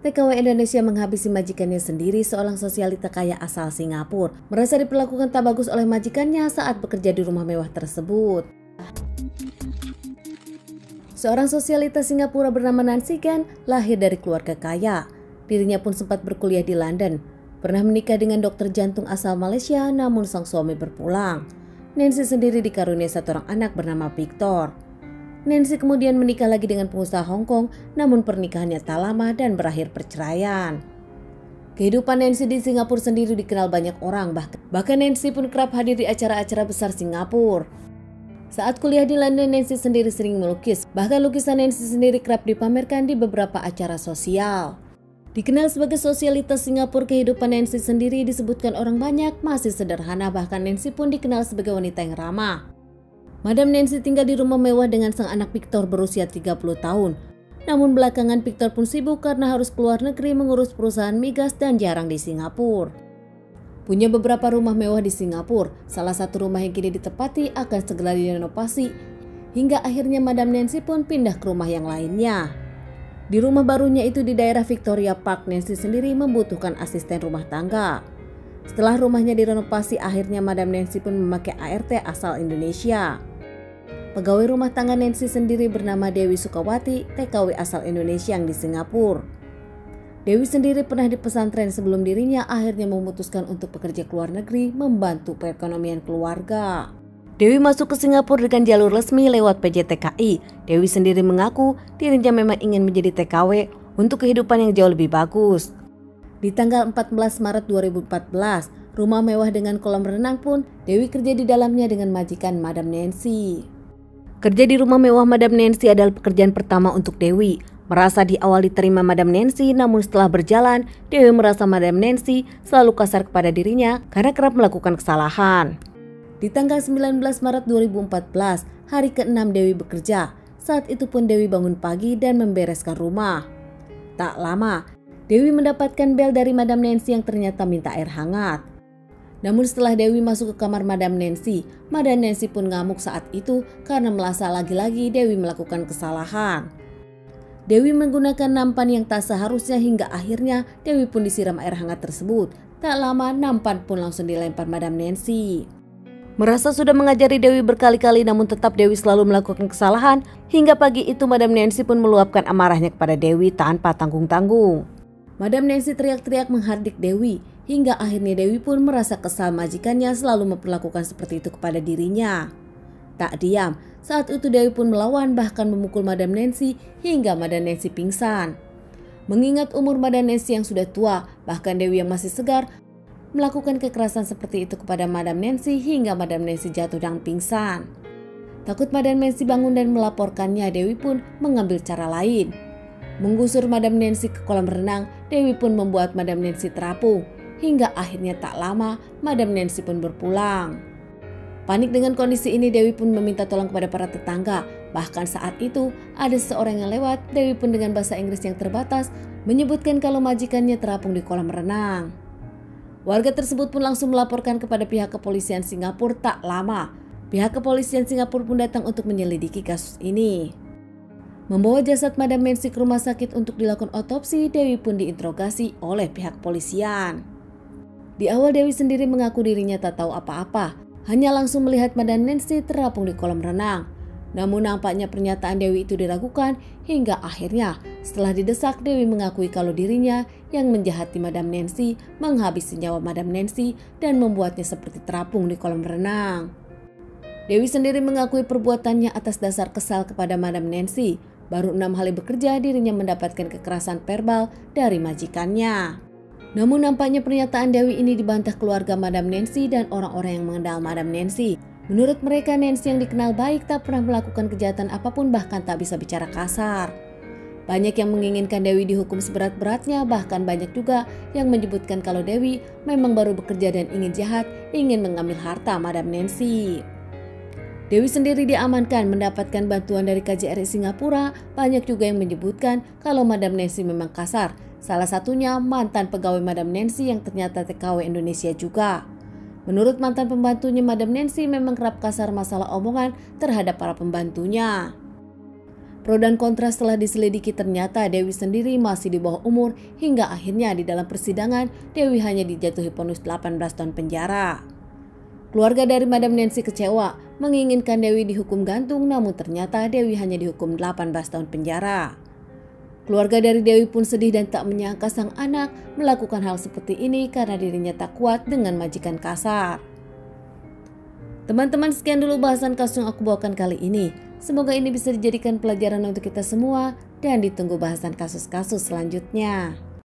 TKW Indonesia menghabisi majikannya sendiri. Seorang sosialita kaya asal Singapura merasa diperlakukan tak bagus oleh majikannya saat bekerja di rumah mewah tersebut. Seorang sosialita Singapura bernama Nancy Gan lahir dari keluarga kaya. Dirinya pun sempat berkuliah di London. Pernah menikah dengan dokter jantung asal Malaysia, namun sang suami berpulang. Nancy sendiri dikaruniai satu orang anak bernama Victor. Nancy kemudian menikah lagi dengan pengusaha Hong Kong, namun pernikahannya tak lama dan berakhir perceraian. Kehidupan Nancy di Singapura sendiri dikenal banyak orang, bahkan Nancy pun kerap hadir di acara-acara besar Singapura. Saat kuliah di London, Nancy sendiri sering melukis, bahkan lukisan Nancy sendiri kerap dipamerkan di beberapa acara sosial. Dikenal sebagai sosialitas Singapura, kehidupan Nancy sendiri disebutkan orang banyak masih sederhana, bahkan Nancy pun dikenal sebagai wanita yang ramah. Madam Nancy tinggal di rumah mewah dengan sang anak Victor berusia 30 tahun. Namun belakangan Victor pun sibuk karena harus keluar negeri mengurus perusahaan migas dan jarang di Singapura. Punya beberapa rumah mewah di Singapura, salah satu rumah yang kini ditempati akan segera direnovasi, hingga akhirnya Madam Nancy pun pindah ke rumah yang lainnya. Di rumah barunya itu di daerah Victoria Park, Nancy sendiri membutuhkan asisten rumah tangga. Setelah rumahnya direnovasi, akhirnya Madam Nancy pun memakai ART asal Indonesia. Pegawai rumah tangga Nancy sendiri bernama Dewi Sukawati, TKW asal Indonesia yang di Singapura. Dewi sendiri pernah di pesantren sebelum dirinya akhirnya memutuskan untuk bekerja ke luar negeri membantu perekonomian keluarga. Dewi masuk ke Singapura dengan jalur resmi lewat PJTKI. Dewi sendiri mengaku dirinya memang ingin menjadi TKW untuk kehidupan yang jauh lebih bagus. Di tanggal 14 Maret 2014, rumah mewah dengan kolam renang pun Dewi kerja di dalamnya dengan majikan Madam Nancy. Kerja di rumah mewah Madam Nancy adalah pekerjaan pertama untuk Dewi. Merasa di awal diterima Madam Nancy, namun setelah berjalan, Dewi merasa Madam Nancy selalu kasar kepada dirinya karena kerap melakukan kesalahan. Di tanggal 19 Maret 2014, hari ke-6 Dewi bekerja. Saat itu pun Dewi bangun pagi dan membereskan rumah. Tak lama, Dewi mendapatkan bel dari Madam Nancy yang ternyata minta air hangat. Namun setelah Dewi masuk ke kamar Madam Nancy pun ngamuk saat itu karena merasa lagi-lagi Dewi melakukan kesalahan. Dewi menggunakan nampan yang tak seharusnya hingga akhirnya Dewi pun disiram air hangat tersebut. Tak lama nampan pun langsung dilempar Madam Nancy. Merasa sudah mengajari Dewi berkali-kali namun tetap Dewi selalu melakukan kesalahan. Hingga pagi itu Madam Nancy pun meluapkan amarahnya kepada Dewi tanpa tanggung-tanggung. Madam Nancy teriak-teriak menghardik Dewi. Hingga akhirnya Dewi pun merasa kesal majikannya selalu memperlakukan seperti itu kepada dirinya. Tak diam, saat itu Dewi pun melawan bahkan memukul Madam Nancy hingga Madam Nancy pingsan. Mengingat umur Madam Nancy yang sudah tua, bahkan Dewi yang masih segar melakukan kekerasan seperti itu kepada Madam Nancy hingga Madam Nancy jatuh dan pingsan. Takut Madam Nancy bangun dan melaporkannya, Dewi pun mengambil cara lain. Menggusur Madam Nancy ke kolam renang, Dewi pun membuat Madam Nancy terapung. Hingga akhirnya tak lama Madam Nancy pun berpulang. Panik dengan kondisi ini, Dewi pun meminta tolong kepada para tetangga. Bahkan saat itu ada seseorang yang lewat. Dewi pun dengan bahasa Inggris yang terbatas menyebutkan kalau majikannya terapung di kolam renang. Warga tersebut pun langsung melaporkan kepada pihak kepolisian Singapura. Tak lama pihak kepolisian Singapura pun datang untuk menyelidiki kasus ini. Membawa jasad Madam Nancy ke rumah sakit untuk dilakukan otopsi, Dewi pun diinterogasi oleh pihak kepolisian. Di awal Dewi sendiri mengaku dirinya tak tahu apa-apa, hanya langsung melihat Madam Nancy terapung di kolam renang. Namun nampaknya pernyataan Dewi itu diragukan hingga akhirnya setelah didesak Dewi mengakui kalau dirinya yang menjahati Madam Nancy, menghabisi nyawa Madam Nancy dan membuatnya seperti terapung di kolam renang. Dewi sendiri mengakui perbuatannya atas dasar kesal kepada Madam Nancy. Baru 6 hari bekerja dirinya mendapatkan kekerasan verbal dari majikannya. Namun nampaknya pernyataan Dewi ini dibantah keluarga Madam Nancy dan orang-orang yang mengenal Madam Nancy. Menurut mereka, Nancy yang dikenal baik tak pernah melakukan kejahatan apapun, bahkan tak bisa bicara kasar. Banyak yang menginginkan Dewi dihukum seberat-beratnya, bahkan banyak juga yang menyebutkan kalau Dewi memang baru bekerja dan ingin jahat, ingin mengambil harta Madam Nancy. Dewi sendiri diamankan mendapatkan bantuan dari KJRI Singapura. Banyak juga yang menyebutkan kalau Madam Nancy memang kasar. Salah satunya mantan pegawai Madam Nancy yang ternyata TKW Indonesia juga. Menurut mantan pembantunya, Madam Nancy memang kerap kasar masalah omongan terhadap para pembantunya. Pro dan kontra setelah diselidiki, ternyata Dewi sendiri masih di bawah umur hingga akhirnya di dalam persidangan Dewi hanya dijatuhi vonis 18 tahun penjara. Keluarga dari Madam Nancy kecewa, menginginkan Dewi dihukum gantung, namun ternyata Dewi hanya dihukum 18 tahun penjara. Keluarga dari Dewi pun sedih dan tak menyangka sang anak melakukan hal seperti ini karena dirinya tak kuat dengan majikan kasar. Teman-teman, sekian dulu bahasan kasus yang aku bawakan kali ini. Semoga ini bisa dijadikan pelajaran untuk kita semua dan ditunggu bahasan kasus-kasus selanjutnya.